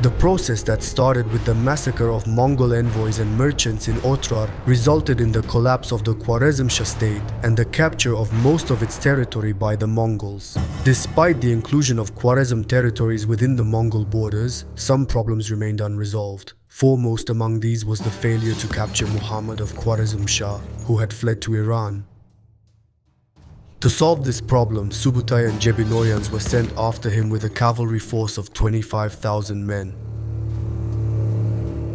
The process that started with the massacre of Mongol envoys and merchants in Otrar resulted in the collapse of the Khwarezmsha state and the capture of most of its territory by the Mongols. Despite the inclusion of Khwarezm territories within the Mongol borders, some problems remained unresolved. Foremost among these was the failure to capture Muhammad of Khwarezmsha, who had fled to Iran. To solve this problem, Subutai and Jebe were sent after him with a cavalry force of 25,000 men.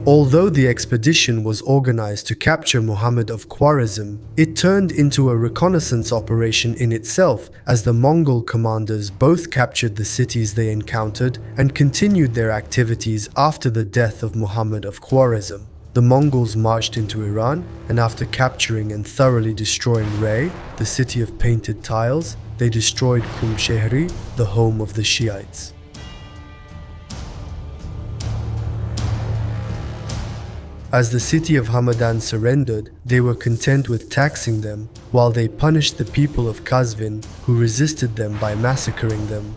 Although the expedition was organized to capture Muhammad of Khwarezm, it turned into a reconnaissance operation in itself, as the Mongol commanders both captured the cities they encountered and continued their activities after the death of Muhammad of Khwarezm. The Mongols marched into Iran, and after capturing and thoroughly destroying Rey, the city of painted tiles, they destroyed Qum-Shehri, the home of the Shiites. As the city of Hamadan surrendered, they were content with taxing them, while they punished the people of Qazvin, who resisted them by massacring them.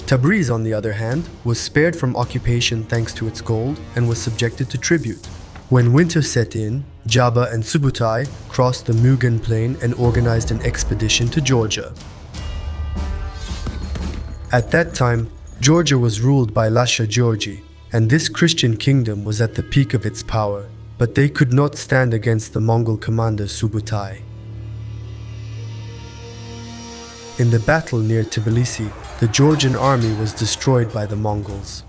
Tabriz, on the other hand, was spared from occupation thanks to its gold and was subjected to tribute. When winter set in, Jebe and Subutay crossed the Mugan Plain and organized an expedition to Georgia. At that time, Georgia was ruled by Lasha Georgi, and this Christian kingdom was at the peak of its power, but they could not stand against the Mongol commander Subutai. In the battle near Tbilisi, the Georgian army was destroyed by the Mongols.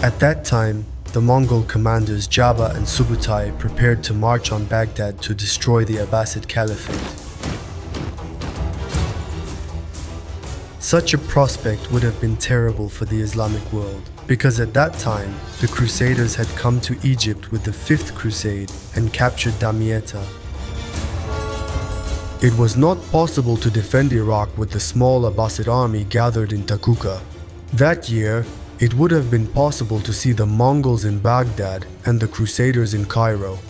At that time, the Mongol commanders Jebe and Subutay prepared to march on Baghdad to destroy the Abbasid Caliphate. Such a prospect would have been terrible for the Islamic world, because at that time, the Crusaders had come to Egypt with the Fifth Crusade and captured Damietta. It was not possible to defend Iraq with the small Abbasid army gathered in Takuka. That year, it would have been possible to see the Mongols in Baghdad and the Crusaders in Cairo.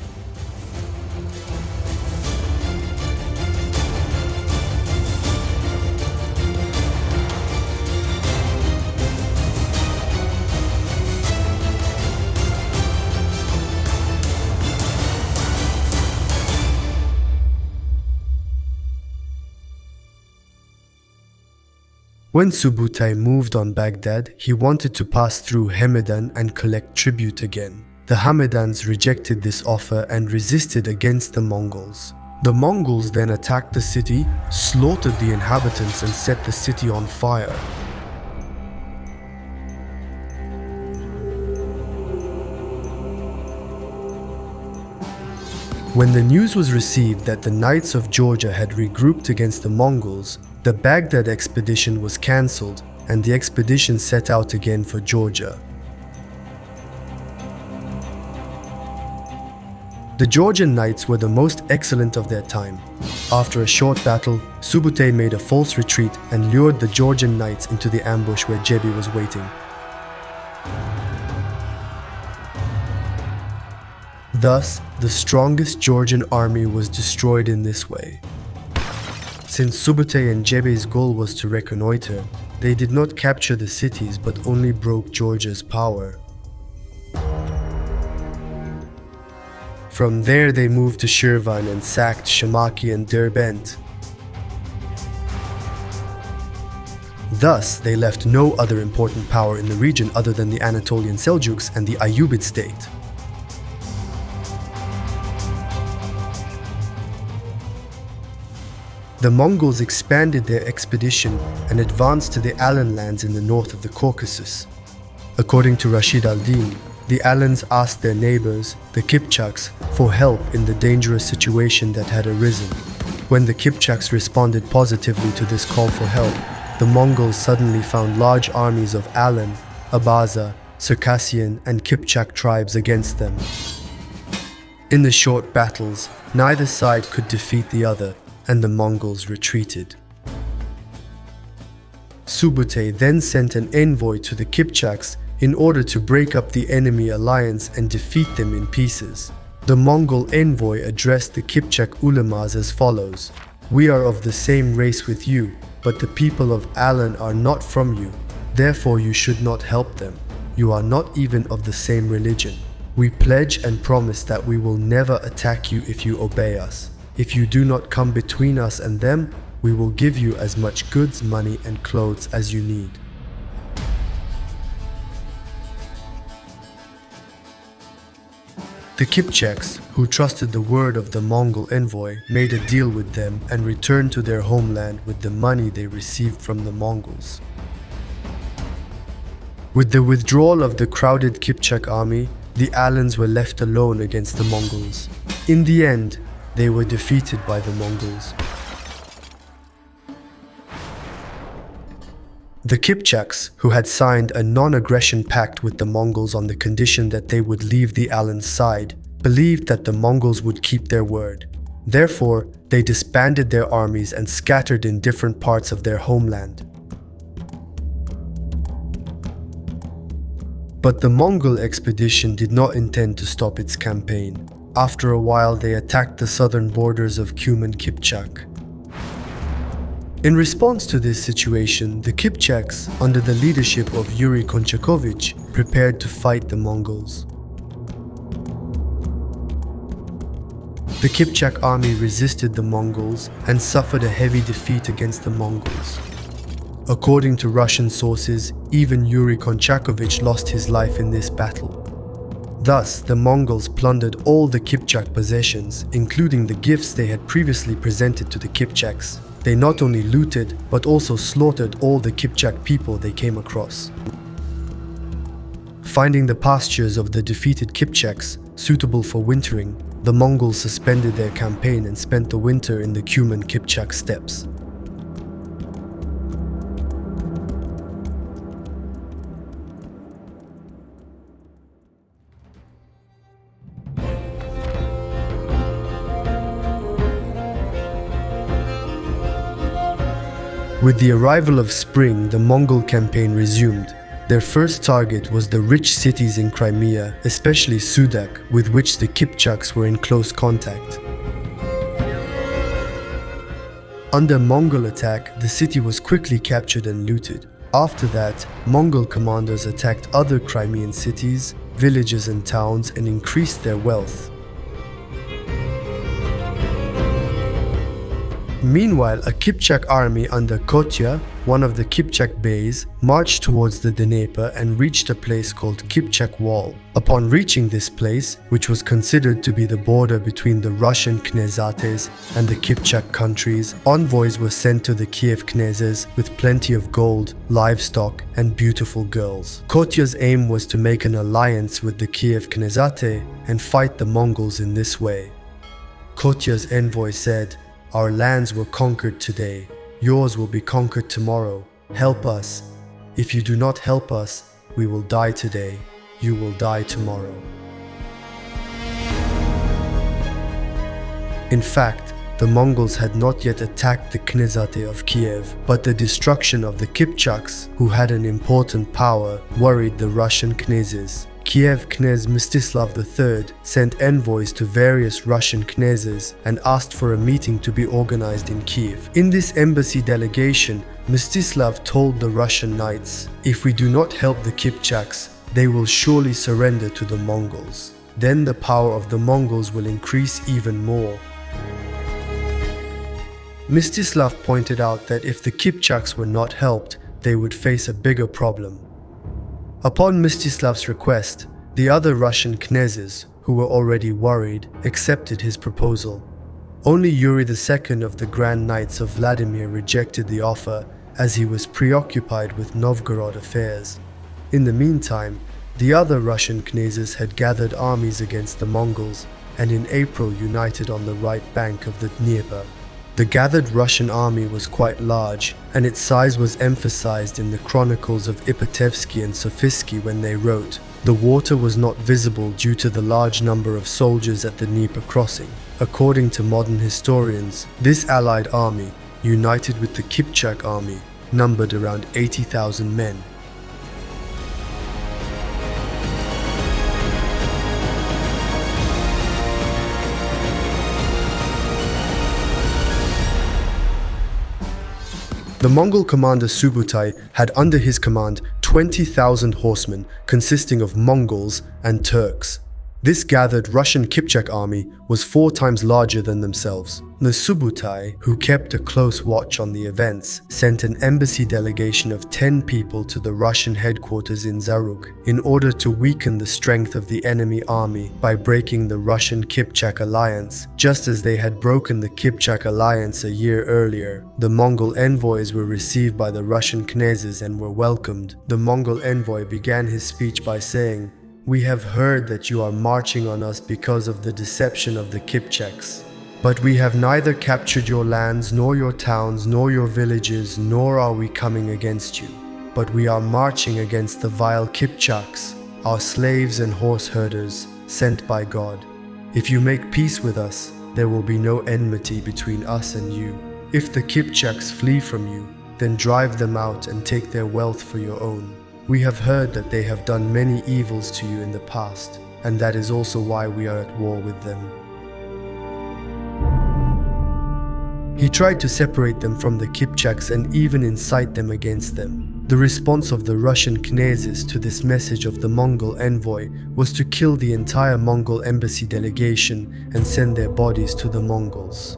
When Subutai moved on Baghdad, he wanted to pass through Hamadan and collect tribute again. The Hamadans rejected this offer and resisted against the Mongols. The Mongols then attacked the city, slaughtered the inhabitants, and set the city on fire. When the news was received that the Knights of Georgia had regrouped against the Mongols, the Baghdad expedition was cancelled and the expedition set out again for Georgia. The Georgian knights were the most excellent of their time. After a short battle, Subutai made a false retreat and lured the Georgian knights into the ambush where Jebe was waiting. Thus, the strongest Georgian army was destroyed in this way. Since Subutai and Jebe's goal was to reconnoiter, they did not capture the cities but only broke Georgia's power. From there they moved to Shirvan and sacked Shamaki and Derbent. Thus, they left no other important power in the region other than the Anatolian Seljuks and the Ayyubid state. The Mongols expanded their expedition and advanced to the Alan lands in the north of the Caucasus. According to Rashid al-Din, the Alans asked their neighbors, the Kipchaks, for help in the dangerous situation that had arisen. When the Kipchaks responded positively to this call for help, the Mongols suddenly found large armies of Alan, Abaza, Circassian, and Kipchak tribes against them. In the short battles, neither side could defeat the other, and the Mongols retreated. Subutai then sent an envoy to the Kipchaks in order to break up the enemy alliance and defeat them in pieces. The Mongol envoy addressed the Kipchak ulamas as follows: "We are of the same race with you, but the people of Alan are not from you. Therefore you should not help them. You are not even of the same religion. We pledge and promise that we will never attack you if you obey us. If you do not come between us and them, we will give you as much goods, money, and clothes as you need." The Kipchaks, who trusted the word of the Mongol envoy, made a deal with them and returned to their homeland with the money they received from the Mongols. With the withdrawal of the crowded Kipchak army, the Alans were left alone against the Mongols. In the end, they were defeated by the Mongols. The Kipchaks, who had signed a non-aggression pact with the Mongols on the condition that they would leave the Alans' side, believed that the Mongols would keep their word. Therefore, they disbanded their armies and scattered in different parts of their homeland. But the Mongol expedition did not intend to stop its campaign. After a while, they attacked the southern borders of Cuman Kipchak. In response to this situation, the Kipchaks, under the leadership of Yuri Konchakovich, prepared to fight the Mongols. The Kipchak army resisted the Mongols and suffered a heavy defeat against the Mongols. According to Russian sources, even Yuri Konchakovich lost his life in this battle. Thus, the Mongols plundered all the Kipchak possessions, including the gifts they had previously presented to the Kipchaks. They not only looted, but also slaughtered all the Kipchak people they came across. Finding the pastures of the defeated Kipchaks suitable for wintering, the Mongols suspended their campaign and spent the winter in the Cuman Kipchak steppes. With the arrival of spring, the Mongol campaign resumed. Their first target was the rich cities in Crimea, especially Sudak, with which the Kipchaks were in close contact. Under Mongol attack, the city was quickly captured and looted. After that, Mongol commanders attacked other Crimean cities, villages and towns and increased their wealth. Meanwhile, a Kipchak army under Kotya, one of the Kipchak beys, marched towards the Dnieper and reached a place called Kipchak Wall. Upon reaching this place, which was considered to be the border between the Russian knezates and the Kipchak countries, envoys were sent to the Kiev knezes with plenty of gold, livestock, and beautiful girls. Kotya's aim was to make an alliance with the Kiev knezate and fight the Mongols in this way. Kotya's envoy said, "Our lands were conquered today. Yours will be conquered tomorrow. Help us. If you do not help us, we will die today. You will die tomorrow." In fact, the Mongols had not yet attacked the knezate of Kiev, but the destruction of the Kipchaks, who had an important power, worried the Russian knezes. Kiev Knez Mstislav III sent envoys to various Russian knezes and asked for a meeting to be organized in Kiev. In this embassy delegation, Mstislav told the Russian knights, "If we do not help the Kipchaks, they will surely surrender to the Mongols. Then the power of the Mongols will increase even more." Mstislav pointed out that if the Kipchaks were not helped, they would face a bigger problem. Upon Mstislav's request, the other Russian knezes, who were already worried, accepted his proposal. Only Yuri II of the Grand Knights of Vladimir rejected the offer, as he was preoccupied with Novgorod affairs. In the meantime, the other Russian knezes had gathered armies against the Mongols and in April united on the right bank of the Dnieper. The gathered Russian army was quite large, and its size was emphasized in the chronicles of Ipatevsky and Sofisky when they wrote, The water was not visible due to the large number of soldiers at the Dnieper crossing. According to modern historians, this allied army, united with the Kipchak army, numbered around 80,000 men. The Mongol commander Subutai had under his command 20,000 horsemen consisting of Mongols and Turks. This gathered Russian Kipchak army was 4 times larger than themselves. The Subutai, who kept a close watch on the events, sent an embassy delegation of 10 people to the Russian headquarters in Zaruk in order to weaken the strength of the enemy army by breaking the Russian Kipchak alliance, just as they had broken the Kipchak alliance a year earlier. The Mongol envoys were received by the Russian knazzes and were welcomed. The Mongol envoy began his speech by saying, "We have heard that you are marching on us because of the deception of the Kipchaks. But we have neither captured your lands, nor your towns, nor your villages, nor are we coming against you. But we are marching against the vile Kipchaks, our slaves and horse herders, sent by God. If you make peace with us, there will be no enmity between us and you. If the Kipchaks flee from you, then drive them out and take their wealth for your own. We have heard that they have done many evils to you in the past, and that is also why we are at war with them." He tried to separate them from the Kipchaks and even incite them against them. The response of the Russian knazzes to this message of the Mongol envoy was to kill the entire Mongol embassy delegation and send their bodies to the Mongols.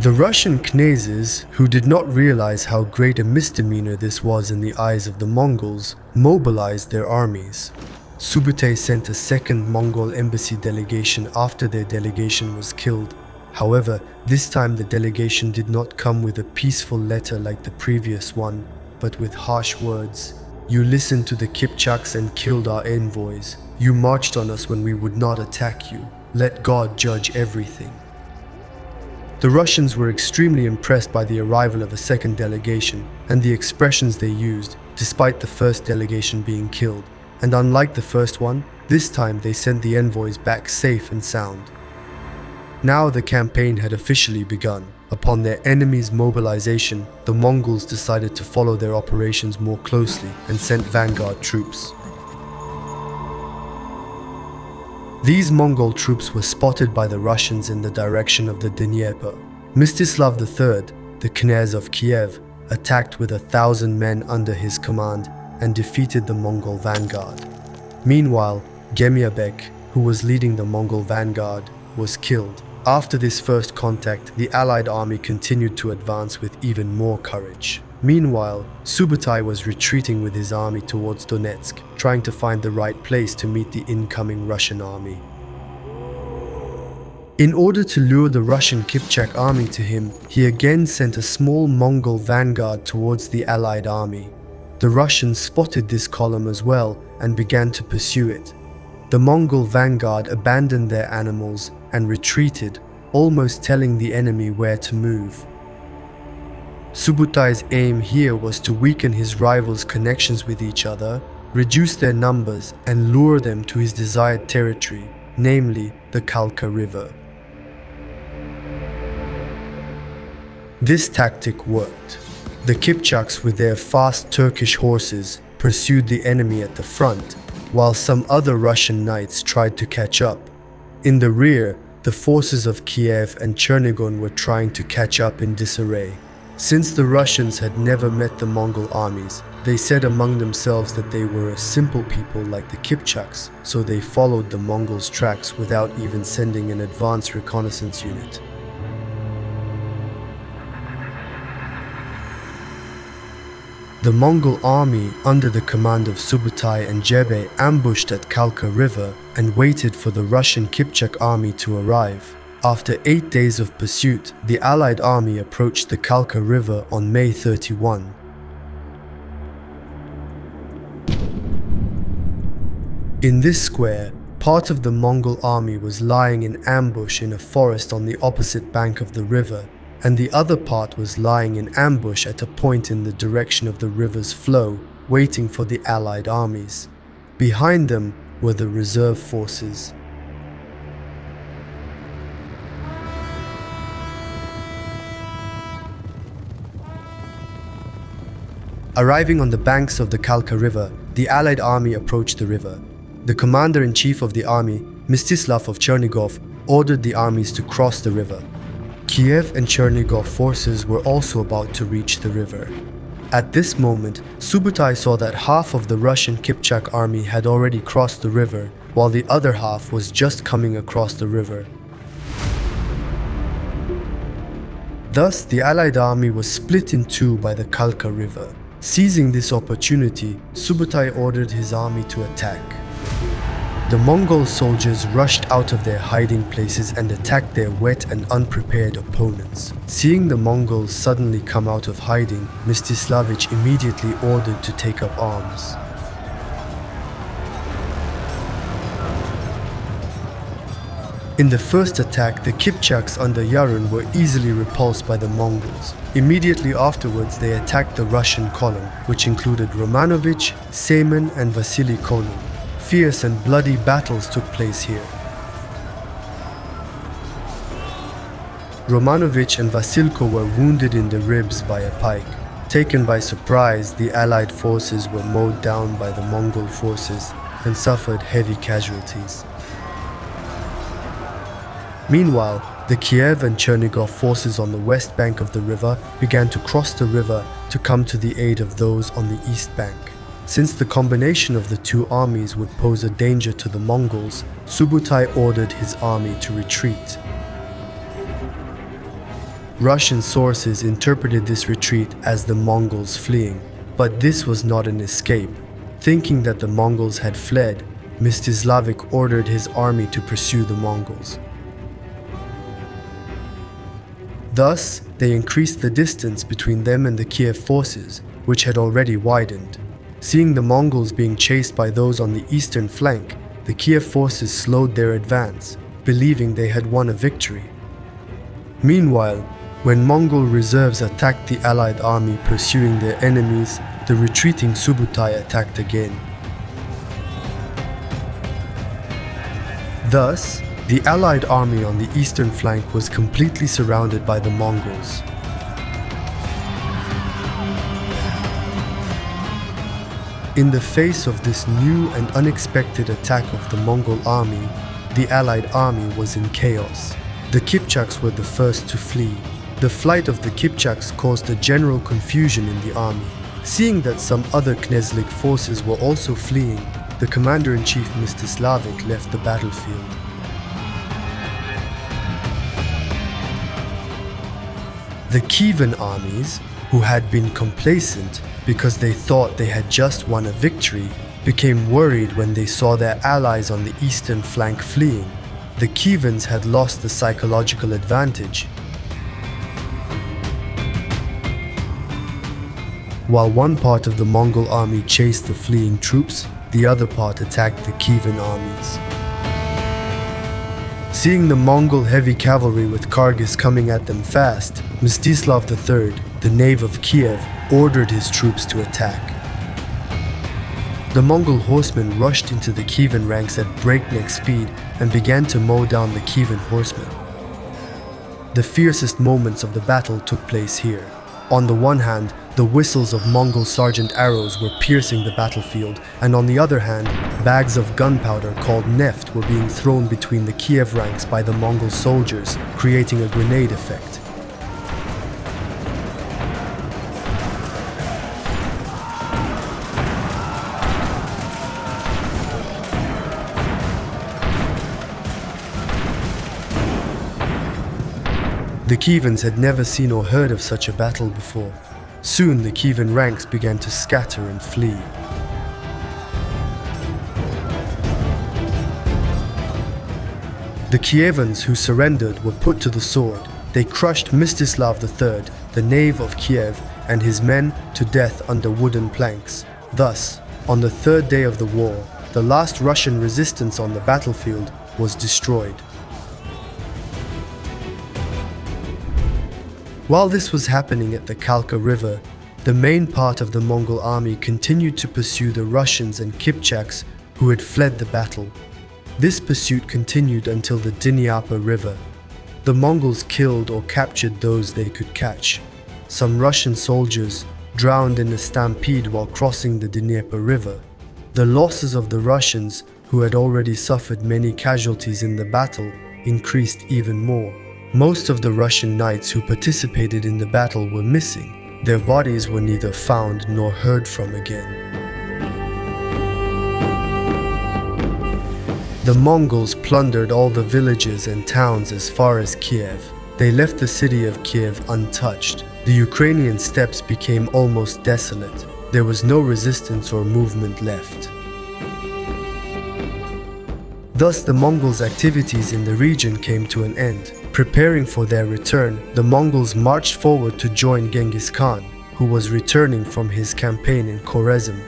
The Russian knazzes, who did not realize how great a misdemeanor this was in the eyes of the Mongols, mobilized their armies. Subutai sent a second Mongol embassy delegation after their delegation was killed. However, this time the delegation did not come with a peaceful letter like the previous one, but with harsh words. "You listened to the Kipchaks and killed our envoys. You marched on us when we would not attack you. Let God judge everything." The Russians were extremely impressed by the arrival of a second delegation and the expressions they used, despite the first delegation being killed. And unlike the first one, this time they sent the envoys back safe and sound. Now the campaign had officially begun. Upon their enemies' mobilization, the Mongols decided to follow their operations more closely and sent vanguard troops. These Mongol troops were spotted by the Russians in the direction of the Dnieper. Mstislav III, the Knaz of Kiev, attacked with 1,000 men under his command and defeated the Mongol vanguard. Meanwhile, Gemiabek, who was leading the Mongol vanguard, was killed. After this first contact, the Allied army continued to advance with even more courage. Meanwhile, Subutai was retreating with his army towards Donetsk, trying to find the right place to meet the incoming Russian army. In order to lure the Russian Kipchak army to him, he again sent a small Mongol vanguard towards the Allied army. The Russians spotted this column as well and began to pursue it. The Mongol vanguard abandoned their animals and retreated, almost telling the enemy where to move. Subutai's aim here was to weaken his rivals' connections with each other, reduce their numbers, and lure them to his desired territory, namely the Kalka River. This tactic worked. The Kipchaks, with their fast Turkish horses, pursued the enemy at the front, while some other Russian knights tried to catch up. In the rear, the forces of Kiev and Chernigon were trying to catch up in disarray. Since the Russians had never met the Mongol armies, they said among themselves that they were a simple people like the Kipchaks, so they followed the Mongols' tracks without even sending an advance reconnaissance unit. The Mongol army, under the command of Subutai and Jebe, ambushed at Kalka River and waited for the Russian Kipchak army to arrive. After 8 days of pursuit, the Allied army approached the Kalka River on May 31. In this square, Part of the Mongol army was lying in ambush in a forest on the opposite bank of the river, and the other part was lying in ambush at a point in the direction of the river's flow, waiting for the allied armies. Behind them were the reserve forces. Arriving on the banks of the Kalka River, the allied army approached the river. The commander-in-chief of the army, Mstislav of Chernigov, ordered the armies to cross the river. Kiev and Chernigov forces were also about to reach the river. At this moment, Subutai saw that half of the Russian Kipchak army had already crossed the river, while the other half was just coming across the river. Thus, the allied army was split in two by the Kalka River. Seizing this opportunity, Subutai ordered his army to attack. The Mongol soldiers rushed out of their hiding places and attacked their wet and unprepared opponents. Seeing the Mongols suddenly come out of hiding, Mstislav immediately ordered to take up arms. In the first attack, the Kipchaks under Yaryn were easily repulsed by the Mongols. Immediately afterwards, they attacked the Russian column, which included Romanovich, Seyman, and Vasily Konyn. Fierce and bloody battles took place here. Romanovich and Vasilko were wounded in the ribs by a pike. Taken by surprise, the allied forces were mowed down by the Mongol forces and suffered heavy casualties. Meanwhile, the Kiev and Chernigov forces on the west bank of the river began to cross the river to come to the aid of those on the east bank. Since the combination of the two armies would pose a danger to the Mongols, Subutai ordered his army to retreat. Russian sources interpreted this retreat as the Mongols fleeing, but this was not an escape. Thinking that the Mongols had fled, Mstislav ordered his army to pursue the Mongols. Thus, they increased the distance between them and the Kiev forces, which had already widened. Seeing the Mongols being chased by those on the eastern flank, the Kiev forces slowed their advance, believing they had won a victory. Meanwhile, when Mongol reserves attacked the allied army pursuing their enemies, the retreating Subutai attacked again. Thus, the allied army on the eastern flank was completely surrounded by the Mongols. In the face of this new and unexpected attack of the Mongol army, the allied army was in chaos. The Kipchaks were the first to flee. The flight of the Kipchaks caused a general confusion in the army. Seeing that some other Knezlik forces were also fleeing, the commander-in-chief Mstislav left the battlefield. The Kievan armies, who had been complacent because they thought they had just won a victory, became worried when they saw their allies on the eastern flank fleeing. The Kievans had lost the psychological advantage. While one part of the Mongol army chased the fleeing troops, the other part attacked the Kievan armies. Seeing the Mongol heavy cavalry with Kargis coming at them fast, Mstislav III, the Knave of Kiev, ordered his troops to attack. The Mongol horsemen rushed into the Kievan ranks at breakneck speed and began to mow down the Kievan horsemen. The fiercest moments of the battle took place here. On the one hand, the whistles of Mongol sergeant arrows were piercing the battlefield, and on the other hand, bags of gunpowder called neft were being thrown between the Kiev ranks by the Mongol soldiers, creating a grenade effect. The Kievans had never seen or heard of such a battle before. Soon the Kievan ranks began to scatter and flee. The Kievans who surrendered were put to the sword. They crushed Mstislav III, the Knave of Kiev, and his men to death under wooden planks. Thus, on the third day of the war, the last Russian resistance on the battlefield was destroyed. While this was happening at the Kalka River, the main part of the Mongol army continued to pursue the Russians and Kipchaks who had fled the battle. This pursuit continued until the Dnieper River. The Mongols killed or captured those they could catch. Some Russian soldiers drowned in a stampede while crossing the Dnieper River. The losses of the Russians, who had already suffered many casualties in the battle, increased even more. Most of the Russian knights who participated in the battle were missing. Their bodies were neither found nor heard from again. The Mongols plundered all the villages and towns as far as Kiev. They left the city of Kiev untouched. The Ukrainian steppes became almost desolate. There was no resistance or movement left. Thus, the Mongols' activities in the region came to an end. Preparing for their return, the Mongols marched forward to join Genghis Khan, who was returning from his campaign in Khwarezm.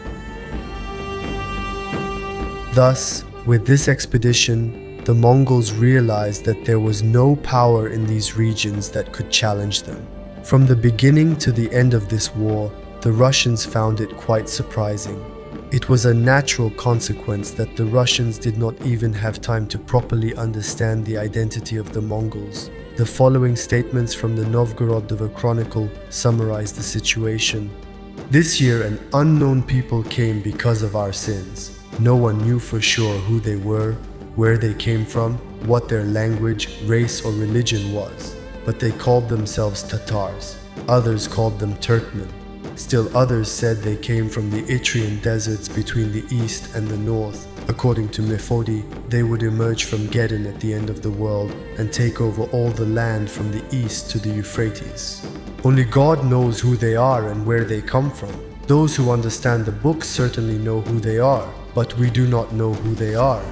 Thus, with this expedition, the Mongols realized that there was no power in these regions that could challenge them. From the beginning to the end of this war, the Russians found it quite surprising. It was a natural consequence that the Russians did not even have time to properly understand the identity of the Mongols. The following statements from the Novgorod Chronicle summarize the situation. This year an unknown people came because of our sins. No one knew for sure who they were, where they came from, what their language, race or religion was. But they called themselves Tatars. Others called them Turkmen. Still others said they came from the Itrian deserts between the east and the north. According to Mefodi, they would emerge from Geddon at the end of the world and take over all the land from the east to the Euphrates. Only God knows who they are and where they come from. Those who understand the books certainly know who they are, but we do not know who they are.